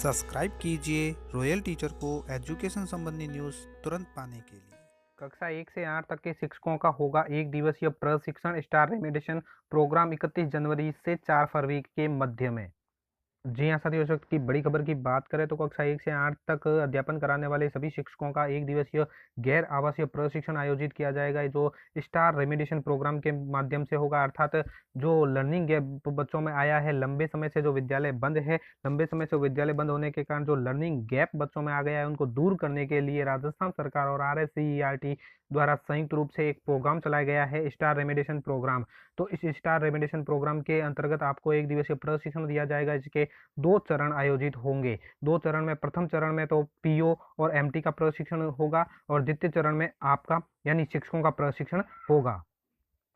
Subscribe कीजिए royal teacher को education संबंधी न्यूज़ तुरंत पाने के लिए। कक्षा 1 से 8 तक के शिक्षकों का होगा एक दिवसीय प्रशिक्षण। स्टार रेमेडिएशन प्रोग्राम 31 जनवरी से 4 फरवरी के मध्य में। जी हाँ साथियों, इस वक्त की बड़ी खबर की बात करें तो कक्षा 1 से 8 तक अध्यापन कराने वाले सभी शिक्षकों का एक दिवसीय गैर आवासीय प्रशिक्षण आयोजित किया जाएगा, जो स्टार रेमेडिएशन प्रोग्राम के माध्यम से होगा। अर्थात जो लर्निंग गैप बच्चों में आया है, लंबे समय से जो विद्यालय बंद है, लंबे समय से विद्यालय बंद होने के कारण जो लर्निंग गैप बच्चों में आ गया है, उनको दूर करने के लिए राजस्थान सरकार और RSCERT द्वारा संयुक्त रूप से एक प्रोग्राम चलाया गया है, स्टार रेमेडिएशन प्रोग्राम। तो इस स्टार रेमेडिएशन प्रोग्राम के अंतर्गत आपको एक दिवसीय प्रशिक्षण दिया जाएगा। इसके 2 चरण आयोजित होंगे। 2 चरण में, प्रथम चरण में तो पीओ और एमटी का प्रशिक्षण होगा और द्वितीय चरण में आपका यानी शिक्षकों का प्रशिक्षण होगा।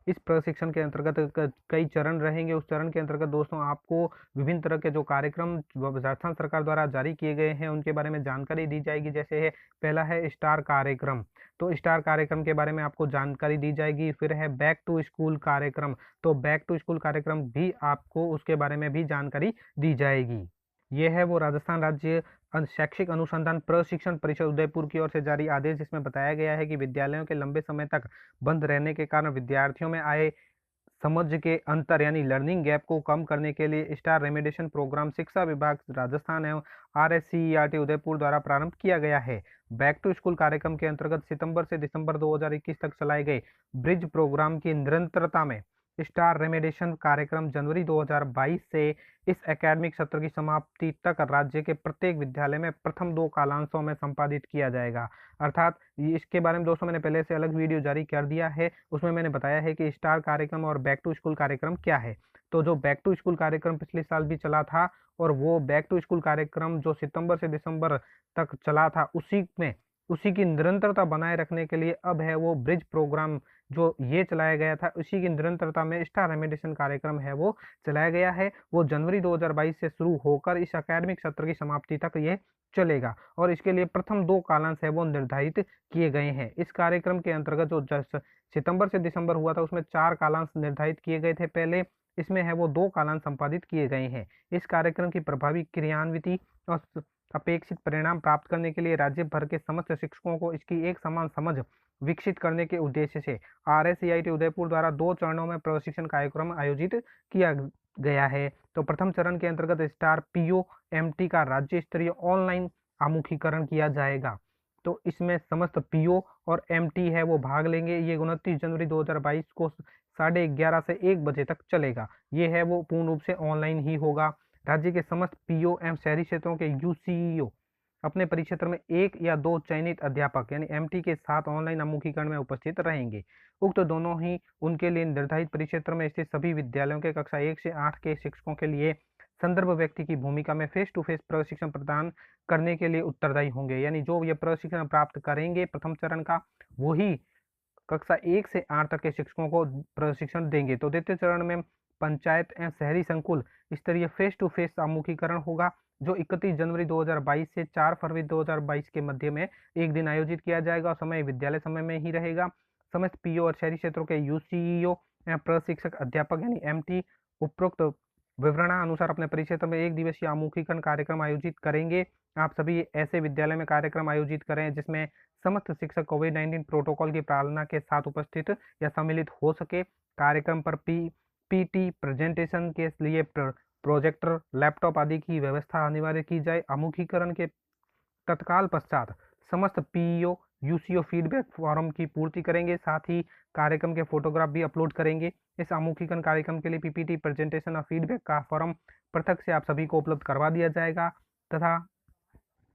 इस प्रशिक्षण के अंतर्गत कई चरण रहेंगे। उस चरण के अंतर्गत दोस्तों आपको विभिन्न तरह के जो कार्यक्रम राजस्थान सरकार द्वारा जारी किए गए हैं उनके बारे में जानकारी दी जाएगी। जैसे है, पहला है स्टार कार्यक्रम, तो स्टार कार्यक्रम के बारे में आपको जानकारी दी जाएगी। फिर है बैक टू स्कूल कार्यक्रम, तो बैक टू स्कूल कार्यक्रम भी आपको उसके बारे में भी जानकारी दी जाएगी। ये है वो राजस्थान राज्य शैक्षिक अनुसंधान प्रशिक्षण परिषद उदयपुर की ओर से जारी आदेश, जिसमें बताया गया है कि विद्यालयों के लंबे समय तक बंद रहने के कारण विद्यार्थियों में आए समझ के अंतर यानी लर्निंग गैप को कम करने के लिए स्टार रेमेडिएशन प्रोग्राम शिक्षा विभाग राजस्थान एवं RSCERT उदयपुर द्वारा प्रारंभ किया गया है। बैक टू स्कूल कार्यक्रम के अंतर्गत सितंबर से दिसंबर 2021 तक चलाए गए ब्रिज प्रोग्राम की निरंतरता में स्टार रेमेडिएशन कार्यक्रम जनवरी 2022 से इस एकेडमिक सत्र की समाप्ति तक राज्य के प्रत्येक विद्यालय में प्रथम 2 कालांशों में संपादित किया जाएगा। अर्थात इसके बारे में दोस्तों मैंने पहले से अलग वीडियो जारी कर दिया है, उसमें मैंने बताया है कि स्टार कार्यक्रम और बैक टू स्कूल कार्यक्रम क्या है। तो जो बैक टू स्कूल कार्यक्रम पिछले साल भी चला था और वो बैक टू स्कूल कार्यक्रम जो सितंबर से दिसंबर तक चला था, उसी की निरंतरता बनाए रखने के लिए अब है वो ब्रिज प्रोग्राम जो ये चलाया गया था, उसी की निरंतरता में स्टार रेमेडिएशन कार्यक्रम है वो चलाया गया है। वो जनवरी 2022 से शुरू होकर इस एकेडमिक सत्र की समाप्ति तक ये चलेगा और इसके लिए प्रथम 2 कालांश है वो निर्धारित किए गए हैं। इस कार्यक्रम के अंतर्गत जो सितंबर से दिसंबर हुआ था उसमें 4 कालांश निर्धारित किए गए थे पहले, इसमें है वो 2 कालांश संपादित किए गए हैं। इस कार्यक्रम की प्रभावी क्रियान्विति और अपेक्षित परिणाम प्राप्त करने के लिए राज्य भर के समस्त शिक्षकों को इसकी एक समान समझ विकसित करने के उद्देश्य से RSCERT उदयपुर द्वारा 2 चरणों में प्रशिक्षण कार्यक्रम आयोजित किया गया है। तो प्रथम चरण के अंतर्गत स्टार पीओ एमटी का राज्य स्तरीय ऑनलाइन आमुखीकरण किया जाएगा। तो इसमें समस्त पीओ और एमटी है वो भाग लेंगे। ये 29 जनवरी 2022 को 11:30 से 1 बजे तक चलेगा। ये है वो पूर्ण रूप से ऑनलाइन ही होगा। राज्य के समस्त पीओ एवं शहरी क्षेत्रों के यूसीईओ अपने परिक्षेत्र में 1 या 2 चयनित अध्यापक यानी एमटी के साथ ऑनलाइन आमुखीकरण में उपस्थित रहेंगे। उक्त दोनों ही उनके लिए निर्धारित परिक्षेत्र में स्थित सभी विद्यालयों के कक्षा 1 से 8 के शिक्षकों के लिए संदर्भ व्यक्ति की भूमिका में फेस टू फेस प्रशिक्षण प्रदान करने के लिए उत्तरदायी होंगे। यानी जो ये प्रशिक्षण प्राप्त करेंगे प्रथम चरण का, वही कक्षा 1 से 8 तक के शिक्षकों को प्रशिक्षण देंगे। तो द्वितीय चरण में पंचायत एवं शहरी संकुल स्तरीय फेस टू फेस आमुखीकरण होगा, जो 31 जनवरी 2022 से 4 फरवरी 2022 के मध्य में एक दिन आयोजित किया जाएगा और समय विद्यालय समय में ही रहेगा। समस्त पीओ और शहरी क्षेत्रों के यूसीईओ एवं प्रशिक्षक अध्यापक यानी एमटी उपरोक्त विवरणानुसार अपने परिक्षेत्र में एक दिवसीय आमुखीकरण कार्यक्रम आयोजित करेंगे। आप सभी ऐसे विद्यालय में कार्यक्रम आयोजित करें जिसमें समस्त शिक्षक कोविड-19 प्रोटोकॉल की पालना के साथ उपस्थित या सम्मिलित हो सके। कार्यक्रम पर पीटी प्रेजेंटेशन के लिए प्रोजेक्टर, लैपटॉप आदि की व्यवस्था अनिवार्य की जाए। आमुखीकरण के तत्काल पश्चात समस्त पीईओ यूसीओ फीडबैक फॉर्म की पूर्ति करेंगे, साथ ही कार्यक्रम के फोटोग्राफ भी अपलोड करेंगे। इस आमुखीकरण कार्यक्रम के लिए पीपीटी प्रेजेंटेशन और फीडबैक का फॉर्म पृथक से आप सभी को उपलब्ध करवा दिया जाएगा तथा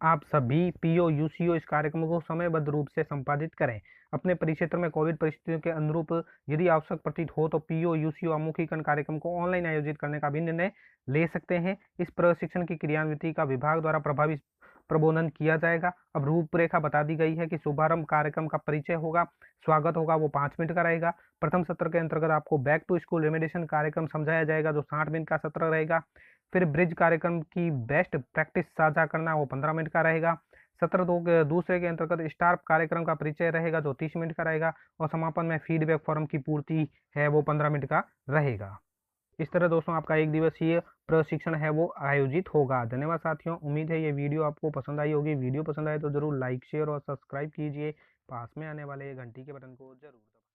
आप सभी पीओ यूसीओ इस कार्यक्रम को समयबद्ध रूप से संपादित करें। अपने परिक्षेत्र में कोविड परिस्थितियों के अनुरूप यदि आवश्यक प्रतीत हो तो पीओ यूसीओ आमुखीकरण कार्यक्रम को ऑनलाइन आयोजित करने का भी निर्णय ले सकते हैं। इस प्रशिक्षण की क्रियान्विति का विभाग द्वारा प्रभावी प्रबोधन किया जाएगा। अब रूपरेखा बता दी गई है कि शुभारंभ कार्यक्रम का परिचय होगा, स्वागत होगा, वो 5 मिनट का रहेगा। प्रथम सत्र के अंतर्गत आपको बैक टू स्कूल रेमेडिएशन कार्यक्रम समझाया जाएगा जो 60 मिनट का सत्र रहेगा। फिर ब्रिज कार्यक्रम की बेस्ट प्रैक्टिस साझा करना वो 15 मिनट का रहेगा। सत्र दूसरे के अंतर्गत स्टार कार्यक्रम का परिचय रहेगा जो 30 मिनट का रहेगा और समापन में फीडबैक फॉर्म की पूर्ति है वो 15 मिनट का रहेगा। इस तरह दोस्तों आपका एक दिवसीय प्रशिक्षण है वो आयोजित होगा। धन्यवाद साथियों, उम्मीद है ये वीडियो आपको पसंद आई होगी। वीडियो पसंद आए तो ज़रूर लाइक, शेयर और सब्सक्राइब कीजिए। पास में आने वाले घंटी के बटन को ज़रूर